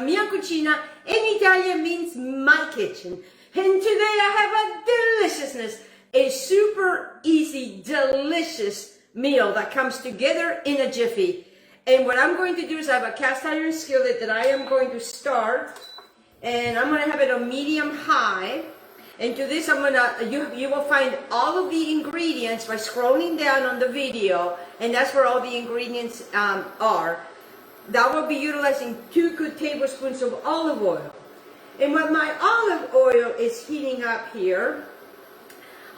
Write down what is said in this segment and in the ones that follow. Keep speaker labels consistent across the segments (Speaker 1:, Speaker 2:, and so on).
Speaker 1: Mia cucina in Italian means my kitchen, and today I have a deliciousness, a super easy, delicious meal that comes together in a jiffy. And what I'm going to do is I have a cast iron skillet that I am going to start, and I'm going to have it on medium high. And to this, you will find all of the ingredients by scrolling down on the video, and that's where all the ingredients are. That will be utilizing 2 good tablespoons of olive oil. And when my olive oil is heating up here,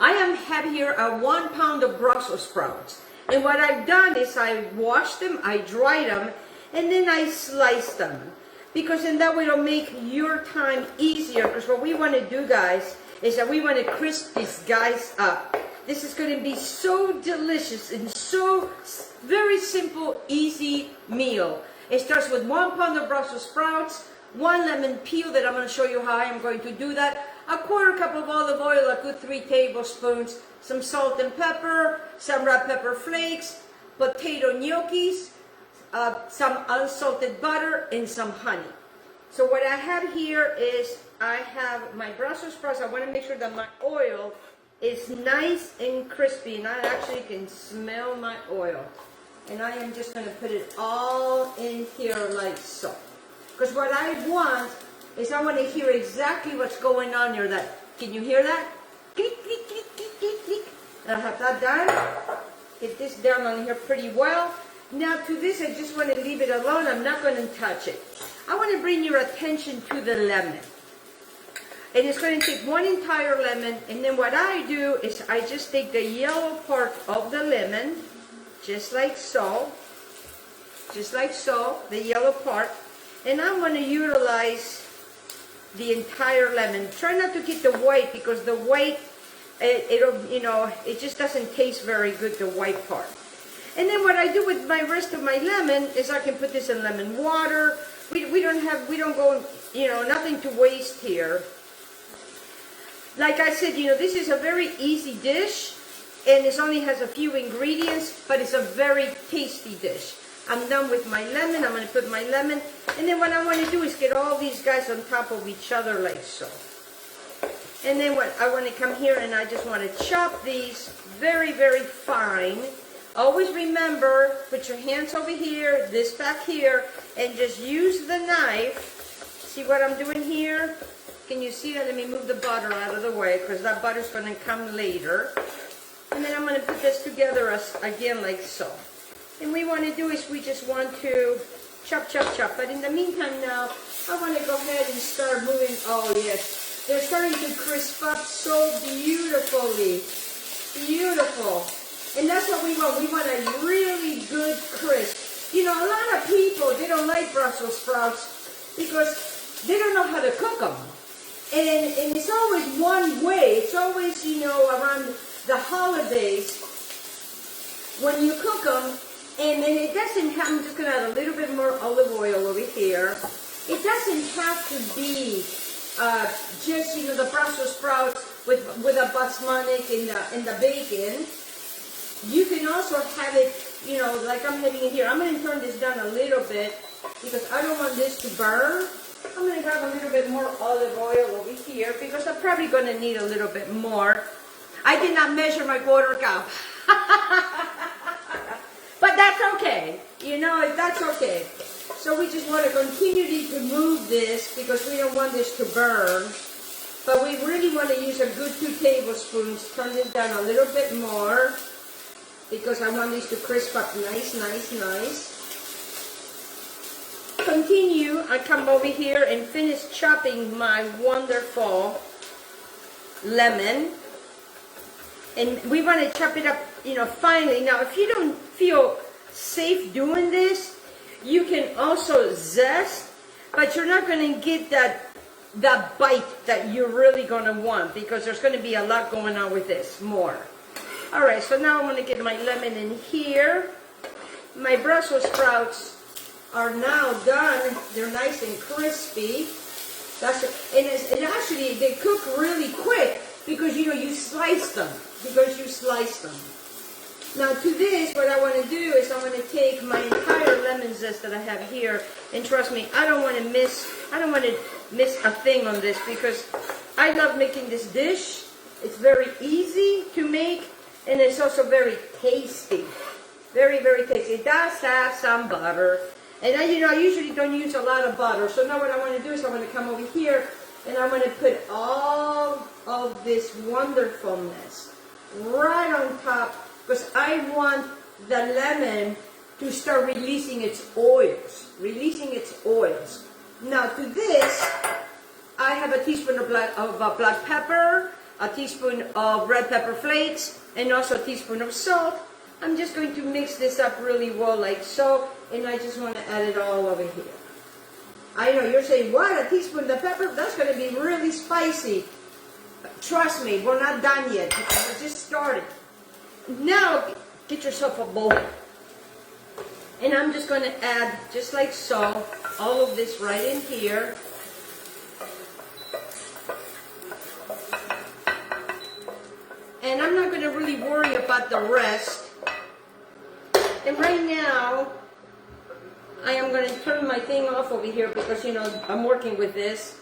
Speaker 1: I have here a 1 pound of Brussels sprouts. And what I've done is I washed them, I dried them, and then I sliced them. Because in that way it'll make your time easier. Because what we want to do, guys, is that we want to crisp these guys up. This is going to be so delicious and so very simple, easy meal. It starts with 1 pound of Brussels sprouts, 1 lemon peel that I'm going to show you how I'm going to do that, a 1/4 cup of olive oil, a good 3 tablespoons, some salt and pepper, some red pepper flakes, potato gnocchis, some unsalted butter, and some honey. So what I have here is I have my Brussels sprouts. I want to make sure that my oil is nice and crispy, and I actually can smell my oil. And I am just going to put it all in here like so. Because what I want is I want to hear exactly what's going on here. Can you hear that? Click, click, click, click, click, click. And I have that done. Get this down on here pretty well. Now to this, I just want to leave it alone. I'm not going to touch it. I want to bring your attention to the lemon. And it's going to take 1 entire lemon. And then what I do is I just take the yellow part of the lemon, just like so, the yellow part, and I'm going to utilize the entire lemon. Try not to get the white, because the white, it just doesn't taste very good, the white part. And then what I do with my rest of my lemon is I can put this in lemon water. We don't go, nothing to waste here. Like I said, this is a very easy dish. And it only has a few ingredients, but it's a very tasty dish. I'm done with my lemon. I'm going to put my lemon. And then what I want to do is get all these guys on top of each other like so. And then what I want to come here and I just want to chop these very, very fine. Always remember, put your hands over here, this back here, and just use the knife. See what I'm doing here? Can you see that? Let me move the butter out of the way, because that butter's going to come later. And then I'm going to put this together again like so. And we want to do is we just want to chop, chop, chop. But in the meantime now, I want to go ahead and start moving. Oh yes, they're starting to crisp up so beautifully. Beautiful. And that's what we want. We want a really good crisp. A lot of people, they don't like Brussels sprouts because they don't know how to cook them. And it's always one way. It's always, around the holidays when you cook them, and then it doesn't have, I'm just going to add a little bit more olive oil over here. It doesn't have to be just, the Brussels sprouts with a basmati and the bacon. You can also have it, like I'm having it here. I'm going to turn this down a little bit because I don't want this to burn. I'm going to grab a little bit more olive oil over here because I'm probably going to need a little bit more. I did not measure my 1/4 cup. But that's okay. That's okay. So we just want to continue to move this because we don't want this to burn. But we really want to use a good 2 tablespoons. Turn this down a little bit more because I want these to crisp up nice, nice, nice. Continue. I come over here and finish chopping my wonderful lemon. And we want to chop it up, finely. Now, if you don't feel safe doing this, you can also zest, but you're not going to get that the bite that you're really gonna want, because there's gonna be a lot going on with this, more. All right, so now I'm gonna get my lemon in here. My Brussels sprouts are now done. They're nice and crispy. And actually, they cook really quick because, you know, you slice them. Now to this, what I want to do is I'm going to take my entire lemon zest that I have here, and trust me, I don't want to miss a thing on this, because I love making this dish. It's very easy to make, and it's also very tasty. Very, very tasty. It does have some butter. And I, you know, I usually don't use a lot of butter. So now what I want to do is I want to come over here and I'm going to put all of this wonderfulness right on top, because I want the lemon to start releasing its oils. Now to this, I have a teaspoon of black pepper, a teaspoon of red pepper flakes, and also a teaspoon of salt. I'm just going to mix this up really well like so, and I just want to add it all over here. I know you're saying, what, a teaspoon of pepper? That's going to be really spicy. Trust me, we're not done yet, because we're just started. Now, get yourself a bowl. And I'm just going to add, just like so, all of this right in here. And I'm not going to really worry about the rest. And right now, I am going to turn my thing off over here because, you know, I'm working with this.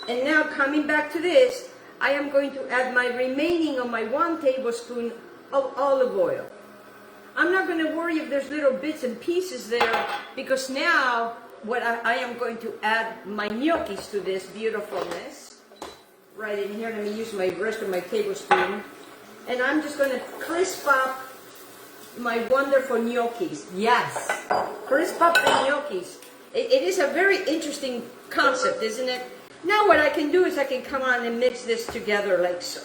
Speaker 1: And now, coming back to this, I am going to add my remaining of my 1 tablespoon of olive oil. I'm not going to worry if there's little bits and pieces there, because now what I am going to add my gnocchis to this beautifulness. Right in here, let me use my rest of my tablespoon. And I'm just going to crisp up my wonderful gnocchis. Yes, crisp up the gnocchis. It is a very interesting concept, isn't it? Now what I can do is I can come on and mix this together like so.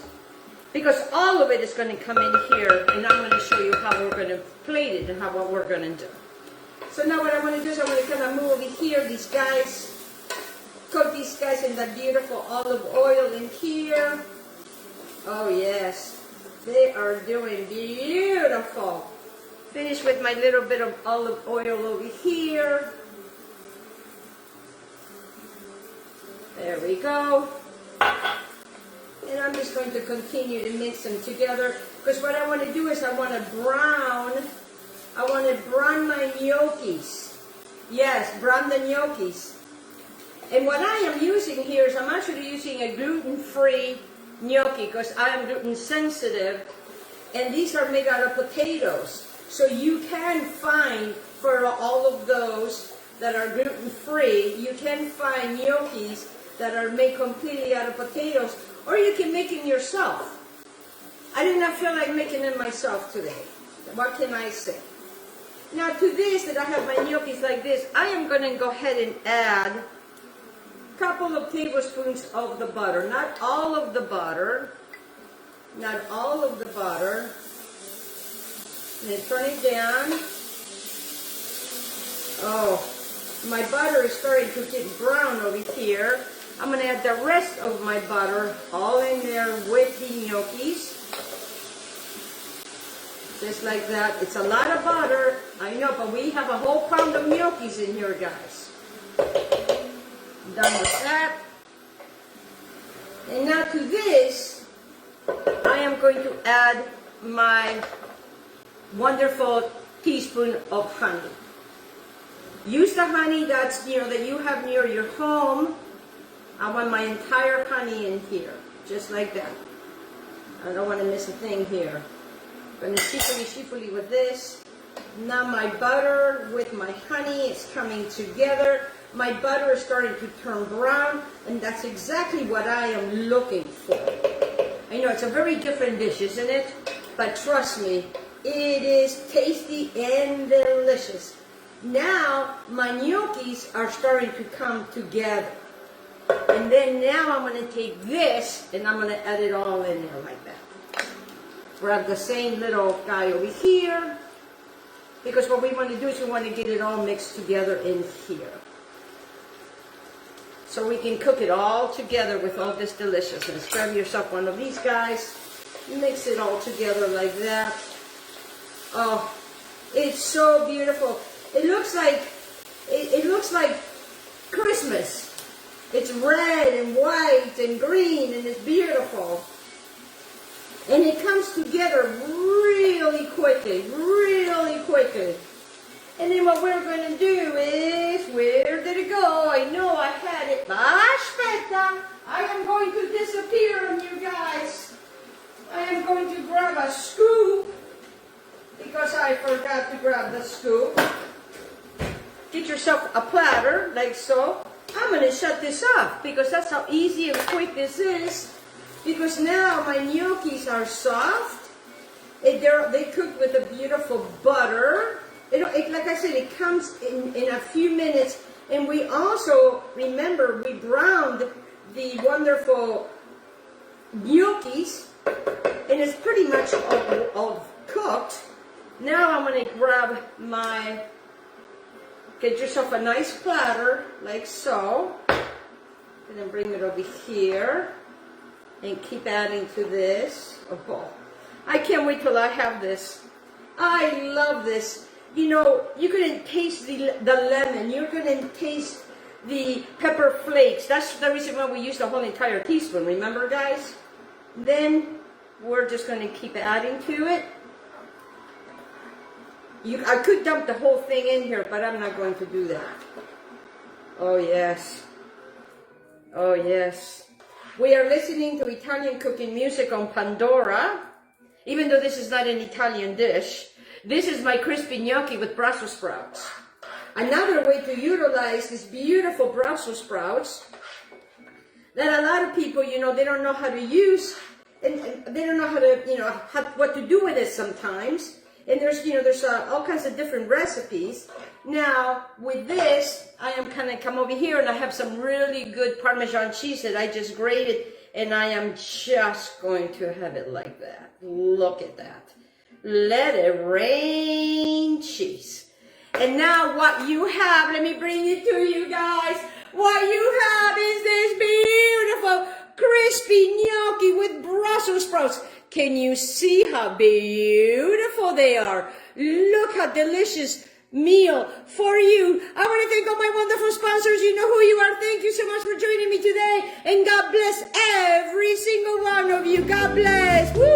Speaker 1: Because all of it is going to come in here, and I'm going to show you how we're going to plate it and what we're going to do. So now what I want to do is I'm going to kind of move over here these guys, cook these guys in that beautiful olive oil in here. Oh yes, they are doing beautiful. Finish with my little bit of olive oil over here. There we go. And I'm just going to continue to mix them together, because what I want to do is I want to brown my gnocchis. Yes, brown the gnocchis. And what I am using here is I'm actually using a gluten-free gnocchi, because I am gluten sensitive, and these are made out of potatoes. So you can find, for all of those that are gluten-free, you can find gnocchis that are made completely out of potatoes, or you can make them yourself. I did not feel like making them myself today. What can I say? Now to this, that I have my gnocchis like this, I am going to go ahead and add a couple of tablespoons of the butter. Not all of the butter. Not all of the butter. And then turn it down. Oh, my butter is starting to get brown over here. I'm going to add the rest of my butter all in there with the gnocchis. Just like that. It's a lot of butter, I know, but we have a whole pound of gnocchis in here, guys. Done with that. And now to this, I am going to add my wonderful teaspoon of honey. Use the honey that's, you know, that you have near your home. I want my entire honey in here, just like that. I don't want to miss a thing here. I'm going to sheepily with this. Now my butter with my honey is coming together. My butter is starting to turn brown, and that's exactly what I am looking for. I know it's a very different dish, isn't it? But trust me, it is tasty and delicious. Now my gnocchis are starting to come together. And then now I'm going to take this and I'm going to add it all in there like that. Grab the same little guy over here, because what we want to do is we want to get it all mixed together in here. so we can cook it all together with all this deliciousness. Grab yourself one of these guys, mix it all together like that. Oh, it's so beautiful. It looks like Christmas. It's red and white and green, and it's beautiful. And it comes together really quickly, really quickly. And then what we're going to do is, where did it go? I know I had it. Aspetta! I am going to disappear on you guys. I am going to grab a scoop, because I forgot to grab the scoop. Get yourself a platter, like so. I'm going to shut this off, because that's how easy and quick this is. Because now my gnocchis are soft. They cooked with a beautiful butter. Like I said, it comes in a few minutes. And we also, remember, we browned the wonderful gnocchis. And it's pretty much all cooked. Now I'm going to grab get yourself a nice platter, like so. And then bring it over here. And keep adding to this. Oh, I can't wait till I have this. I love this. You know, you're going to taste the lemon. You're going to taste the pepper flakes. That's the reason why we use the whole entire teaspoon. Remember, guys? Then we're just going to keep adding to it. I could dump the whole thing in here, but I'm not going to do that. Oh, yes. Oh, yes. We are listening to Italian cooking music on Pandora, even though this is not an Italian dish. This is my crispy gnocchi with Brussels sprouts. Another way to utilize these beautiful Brussels sprouts that a lot of people, you know, they don't know how to use, and they don't know how to, you know, what to do with it sometimes. And there's all kinds of different recipes. Now, with this, I am kind of come over here, and I have some really good Parmesan cheese that I just grated, and I am just going to have it like that. Look at that. Let it rain cheese. And now what you have, let me bring it to you guys. What you have is this beautiful crispy gnocchi with Brussels sprouts. Can you see how beautiful they are? Look how delicious meal for you. I want to thank all my wonderful sponsors. You know who you are. Thank you so much for joining me today. And God bless every single one of you. God bless. Woo!